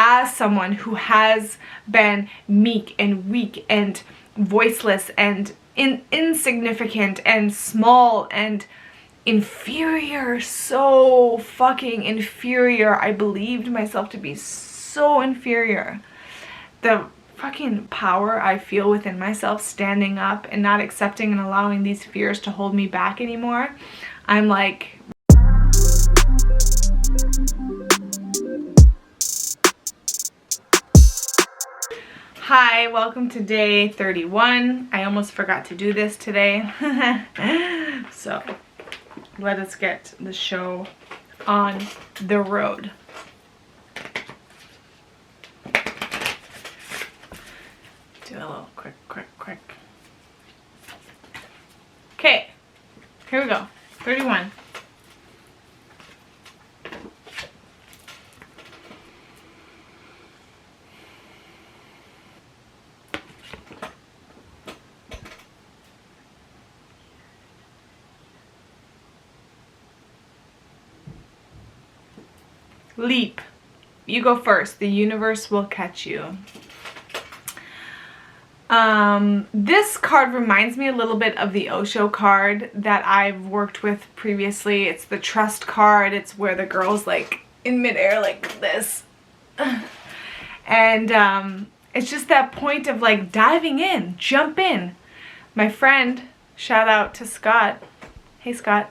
as someone who has been meek and weak and voiceless and insignificant and small and inferior, so fucking inferior. I believed myself to be so inferior. The fucking power I feel within myself standing up and not accepting and allowing these fears to hold me back anymore. I'm like, hi, welcome to day 31. I almost forgot to do this today. So let us get the show on the road. Do a little quick. Okay, here we go. 31. Leap. You go first. The universe will catch you. This card reminds me a little bit of the Osho card that I've worked with previously. It's the trust card. It's where the girl's like in midair like this. And it's just that point of like diving in, jump in. My friend, shout out to Scott. Hey Scott.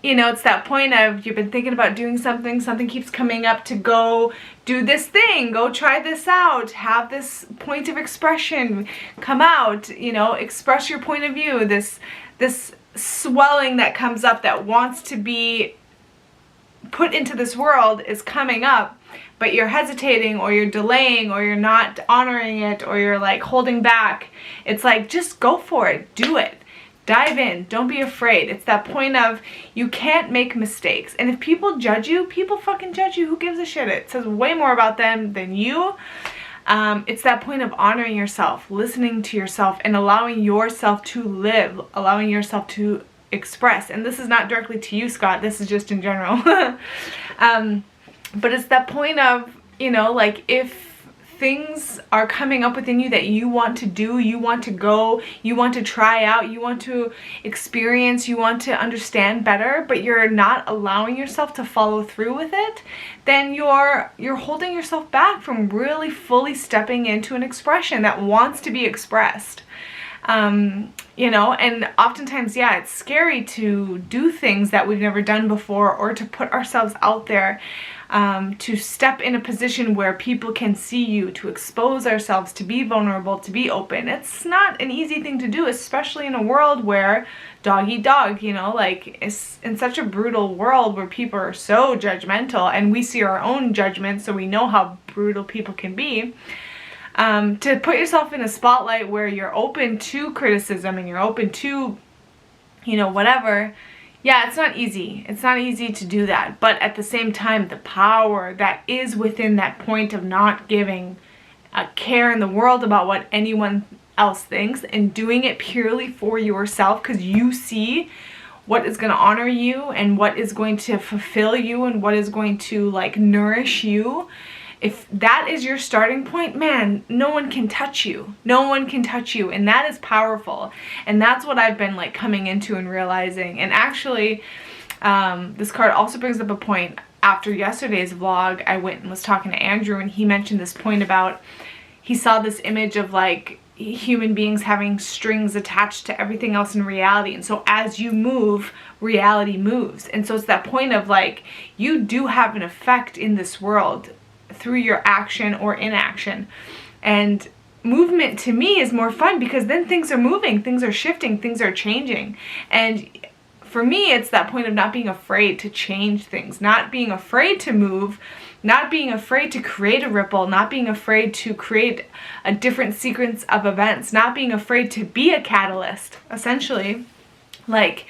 You know, it's that point of you've been thinking about doing something, something keeps coming up to go do this thing, go try this out, have this point of expression come out, you know, express your point of view, this swelling that comes up that wants to be put into this world is coming up, but you're hesitating or you're delaying or you're not honoring it or you're like holding back. It's like, just go for it, do it. Dive in. Don't be afraid. It's that point of you can't make mistakes. And if people judge you, people fucking judge you. Who gives a shit? It says way more about them than you. It's that point of honoring yourself, listening to yourself, and allowing yourself to live, allowing yourself to express. And this is not directly to you, Scott. This is just in general. But it's that point of, you know, like if things are coming up within you that you want to do, you want to go, you want to try out, you want to experience, you want to understand better, but you're not allowing yourself to follow through with it, then you're holding yourself back from really fully stepping into an expression that wants to be expressed. You know, and oftentimes, yeah, it's scary to do things that we've never done before or to put ourselves out there, to step in a position where people can see you, to expose ourselves, to be vulnerable, to be open. It's not an easy thing to do, especially in a world where dog eat dog, you know, like it's in such a brutal world where people are so judgmental and we see our own judgment, so we know how brutal people can be. To put yourself in a spotlight where you're open to criticism and you're open to, you know, whatever. Yeah, it's not easy. It's not easy to do that. But at the same time, the power that is within that point of not giving a care in the world about what anyone else thinks and doing it purely for yourself because you see what is going to honor you and what is going to fulfill you and what is going to like nourish you. If that is your starting point, man, no one can touch you. No one can touch you. And that is powerful. And that's what I've been like coming into and realizing. And actually, this card also brings up a point. After yesterday's vlog, I went and was talking to Andrew and he mentioned this point about, he saw this image of like human beings having strings attached to everything else in reality. And so as you move, reality moves. And so it's that point of like, you do have an effect in this world through your action or inaction. And movement to me is more fun because then things are moving, things are shifting, things are changing. And for me, it's that point of not being afraid to change things, not being afraid to move, not being afraid to create a ripple, not being afraid to create a different sequence of events, not being afraid to be a catalyst, essentially. Like,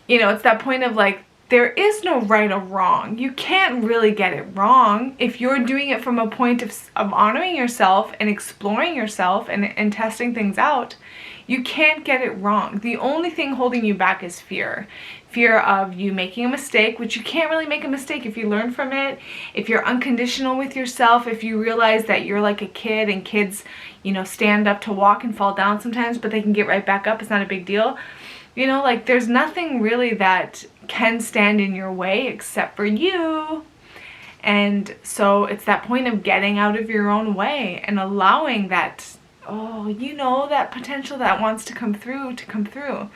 you know, it's that point of like, there is no right or wrong. You can't really get it wrong if you're doing it from a point of honoring yourself and exploring yourself and testing things out. You can't get it wrong. The only thing holding you back is fear. Fear of you making a mistake, which you can't really make a mistake if you learn from it, if you're unconditional with yourself, if you realize that you're like a kid and kids, you know, stand up to walk and fall down sometimes, but they can get right back up. It's not a big deal. You know, like there's nothing really that can stand in your way except for you. And so it's that point of getting out of your own way and allowing that, oh, you know, that potential that wants to come through to come through.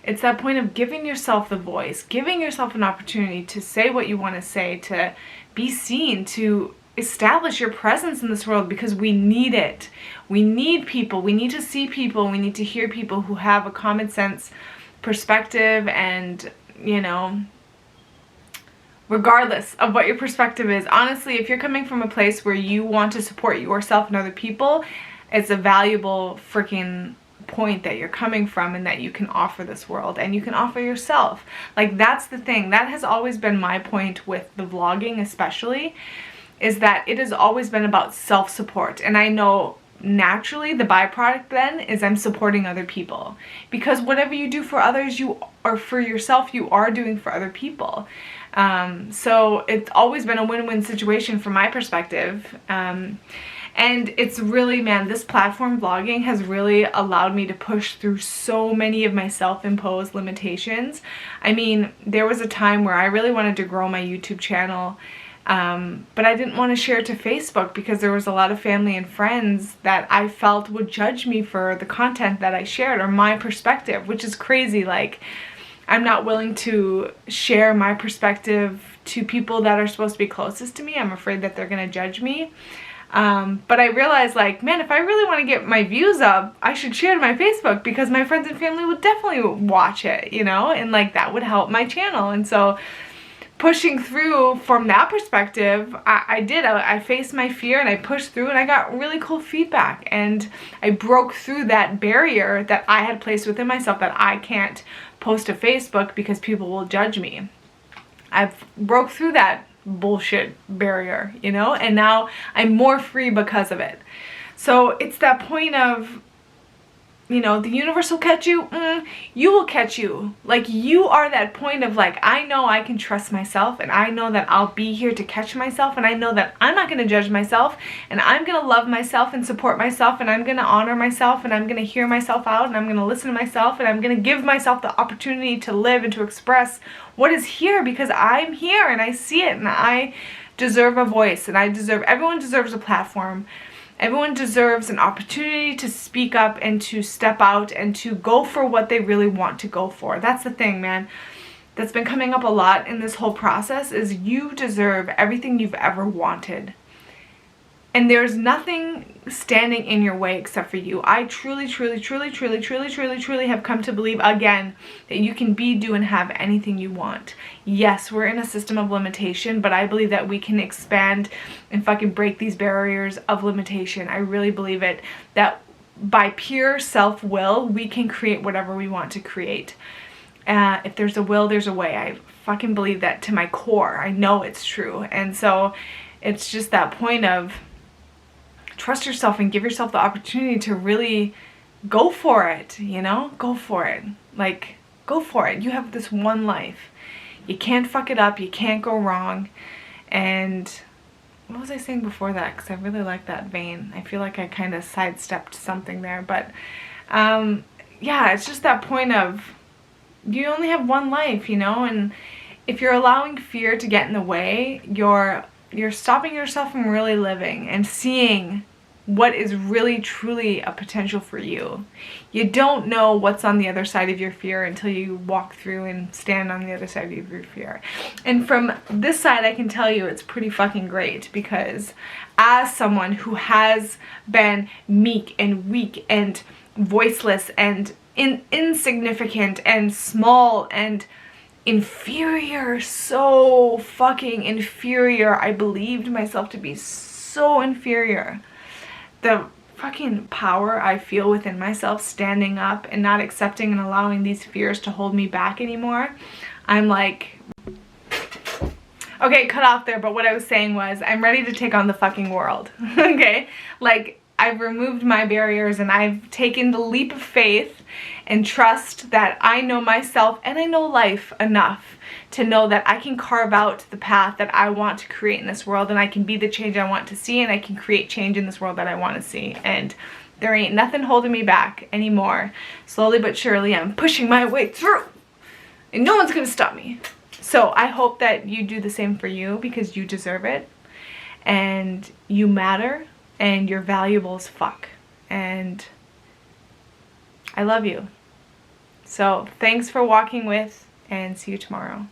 It's that point of giving yourself the voice, giving yourself an opportunity to say what you want to say, to be seen, to establish your presence in this world, because we need it. We need people. We need to see people. We need to hear people who have a common sense perspective, and, you know, regardless of what your perspective is, honestly, if you're coming from a place where you want to support yourself and other people, it's a valuable freaking point that you're coming from and that you can offer this world and you can offer yourself. Like, that's the thing. That has always been my point with the vlogging, especially, is that it has always been about self-support. And I know naturally the byproduct then is I'm supporting other people, because whatever you do for others, you or for yourself, you are doing for other people. So it's always been a win-win situation from my perspective. And it's really, man, this platform vlogging has really allowed me to push through so many of my self-imposed limitations. I mean, there was a time where I really wanted to grow my YouTube channel, but I didn't want to share it to Facebook because there was a lot of family and friends that I felt would judge me for the content that I shared or my perspective, which is crazy. Like, I'm not willing to share my perspective to people that are supposed to be closest to me. I'm afraid that they're going to judge me. But I realized, like, man, if I really want to get my views up, I should share it to my Facebook, because my friends and family would definitely watch it, you know, and like that would help my channel. And so pushing through from that perspective, I did. I faced my fear and I pushed through, and I got really cool feedback, and I broke through that barrier that I had placed within myself, that I can't post to Facebook because people will judge me. I've broke through that bullshit barrier, you know, and now I'm more free because of it. So it's that point of, you know, the universe will catch you. You will catch you. Like, you are that point of, like, I know I can trust myself, and I know that I'll be here to catch myself, and I know that I'm not going to judge myself, and I'm going to love myself and support myself, and I'm going to honor myself, and I'm going to hear myself out, and I'm going to listen to myself, and I'm going to give myself the opportunity to live and to express what is here, because I'm here and I see it, and I deserve a voice, and everyone deserves a platform. Everyone deserves an opportunity to speak up and to step out and to go for what they really want to go for. That's the thing, man. That's been coming up a lot in this whole process, is you deserve everything you've ever wanted. And there's nothing standing in your way except for you. I truly, truly, truly, truly, truly, truly, truly have come to believe again that you can be, do, and have anything you want. Yes, we're in a system of limitation, but I believe that we can expand and fucking break these barriers of limitation. I really believe it. That by pure self-will, we can create whatever we want to create. If there's a will, there's a way. I fucking believe that to my core. I know it's true. And so it's just that point of trust yourself and give yourself the opportunity to really go for it, you know? Go for it. Like, go for it. You have this one life. You can't fuck it up. You can't go wrong. And what was I saying before that? Because I really like that vein. I feel like I kind of sidestepped something there. But yeah, it's just that point of you only have one life, you know? And if you're allowing fear to get in the way, you're stopping yourself from really living and seeing what is really truly a potential for you. You don't know what's on the other side of your fear until you walk through and stand on the other side of your fear. And from this side, I can tell you it's pretty fucking great, because as someone who has been meek and weak and voiceless and insignificant and small and inferior, so fucking inferior. I believed myself to be so inferior. The fucking power I feel within myself standing up and not accepting and allowing these fears to hold me back anymore. I'm like, okay, cut off there, but what I was saying was I'm ready to take on the fucking world. Okay? Like, I've removed my barriers and I've taken the leap of faith and trust that I know myself and I know life enough to know that I can carve out the path that I want to create in this world, and I can be the change I want to see, and I can create change in this world that I want to see. And there ain't nothing holding me back anymore. Slowly but surely, I'm pushing my way through, and no one's gonna stop me. So I hope that you do the same for you, because you deserve it, and you matter, and you're valuable as fuck. And I love you. So thanks for walking with, and see you tomorrow.